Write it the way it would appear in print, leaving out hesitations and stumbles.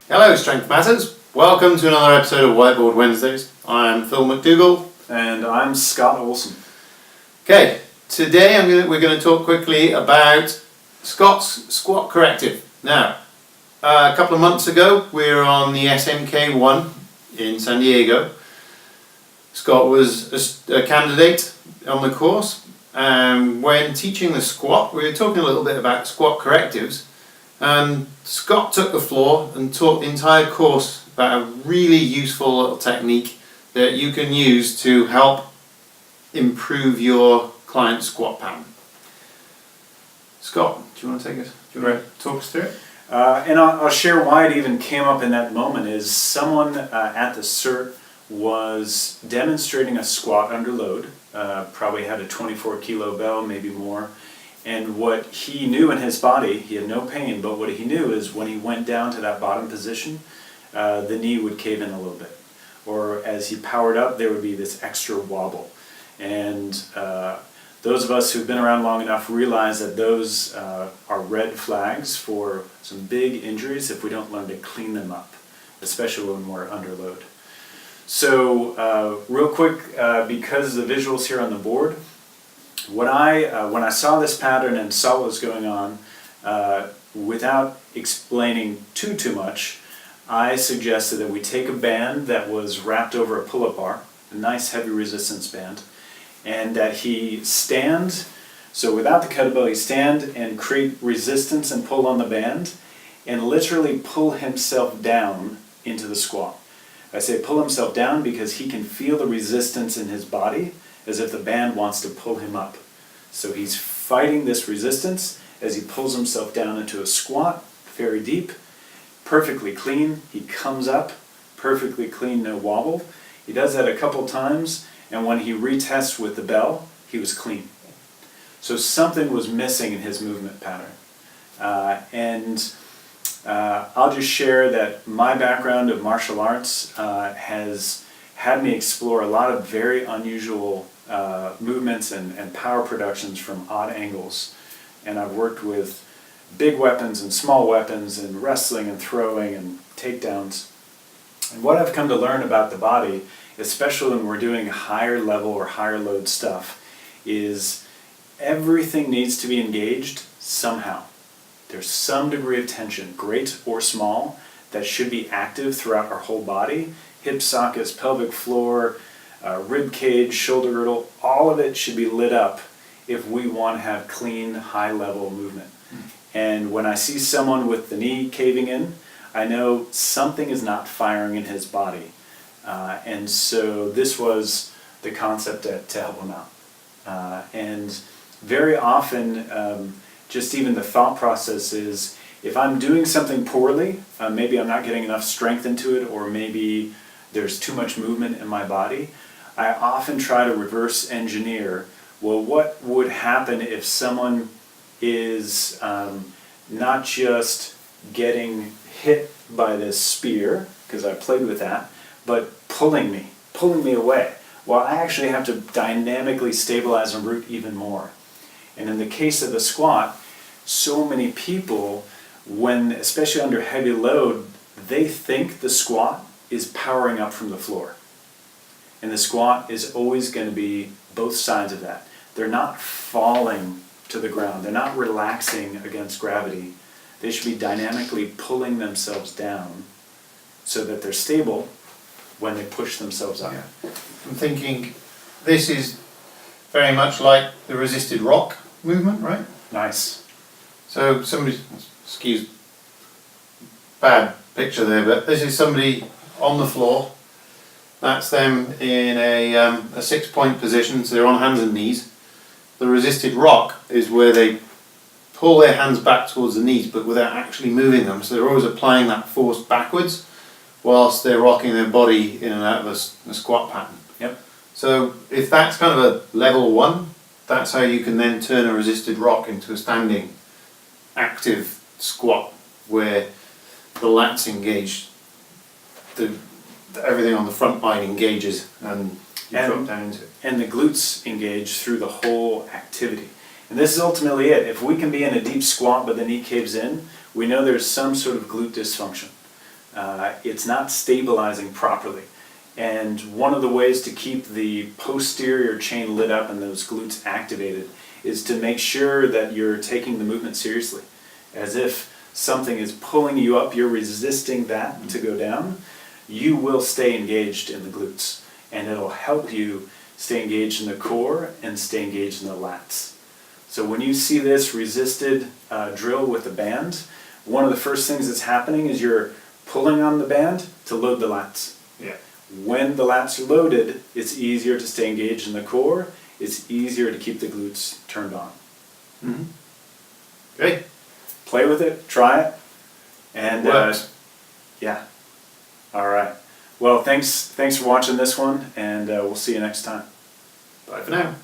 Hello Strength Matters, welcome to another episode of Whiteboard Wednesdays. I'm Phil McDougall. And I'm Scott Olsen. Okay, today we're going to talk quickly about Scott's squat corrective. Now, a couple of months ago we were on the SMK1 in San Diego. Scott was a candidate on the course, and when teaching the squat we were talking a little bit about squat correctives. Scott took the floor and taught the entire course about a really useful little technique that you can use to help improve your client's squat pattern. Scott, do you want to talk us through it? And I'll share why it even came up in that moment. Is someone at the CERT was demonstrating a squat under load, probably had a 24 kilo bell, maybe more. And what he knew in his body, he had no pain, but what he knew is when he went down to that bottom position, the knee would cave in a little bit. Or as he powered up, there would be this extra wobble. And those of us who've been around long enough realize that those are red flags for some big injuries if we don't learn to clean them up, especially when we're under load. So real quick, because the visuals here on the board, when I saw this pattern and saw what was going on, without explaining too much, I suggested that we take a band that was wrapped over a pull-up bar, a nice heavy resistance band, and that he stand, so without the kettlebell, he stand and create resistance and pull on the band, and literally pull himself down into the squat. I say pull himself down because he can feel the resistance in his body as if the band wants to pull him up. So he's fighting this resistance as he pulls himself down into a squat, very deep, perfectly clean. He comes up, perfectly clean, no wobble. He does that a couple times, and when he retests with the bell, he was clean. So something was missing in his movement pattern. I'll just share that my background of martial arts has had me explore a lot of very unusual movements and power productions from odd angles. And I've worked with big weapons and small weapons and wrestling and throwing and takedowns. And what I've come to learn about the body, especially when we're doing higher level or higher load stuff, is everything needs to be engaged somehow. There's some degree of tension, great or small, that should be active throughout our whole body. Hip sockets, pelvic floor, rib cage, shoulder girdle, all of it should be lit up if we want to have clean, high-level movement. And when I see someone with the knee caving in, I know something is not firing in his body. And so this was the concept to help him out. And very often, just even the thought process is, if I'm doing something poorly, maybe I'm not getting enough strength into it, or maybe there's too much movement in my body, I often try to reverse engineer, well, what would happen if someone is not just getting hit by this spear, because I played with that, but pulling me away. Well, I actually have to dynamically stabilize and root even more. And in the case of the squat, so many people, when, especially under heavy load, they think the squat is powering up from the floor. And the squat is always going to be both sides of that. They're not falling to the ground. They're not relaxing against gravity. They should be dynamically pulling themselves down so that they're stable when they push themselves up. Yeah. I'm thinking this is very much like the resisted rock movement, right? Nice. So somebody, excuse bad picture there, but this is somebody on the floor. That's them in a 6-point position, so they're on hands and knees. The resisted rock is where they pull their hands back towards the knees, but without actually moving them. So they're always applying that force backwards, whilst they're rocking their body in and out of a squat pattern. Yep. So if that's kind of a level 1, that's how you can then turn a resisted rock into a standing, active squat, where the lats engage, everything on the front line engages, and you drop down into it. And the glutes engage through the whole activity. And this is ultimately it. If we can be in a deep squat but the knee caves in, we know there's some sort of glute dysfunction. it's not stabilizing properly. And one of the ways to keep the posterior chain lit up and those glutes activated is to make sure that you're taking the movement seriously. As if something is pulling you up, you're resisting that to go down, you will stay engaged in the glutes. And it'll help you stay engaged in the core and stay engaged in the lats. So when you see this resisted drill with the band, one of the first things that's happening is you're pulling on the band to load the lats. Yeah. When the lats are loaded, it's easier to stay engaged in the core. It's easier to keep the glutes turned on. Mm-hmm. Great. Play with it, try it, and Works. yeah. All right. Well, thanks for watching this one, and we'll see you next time. Bye for now.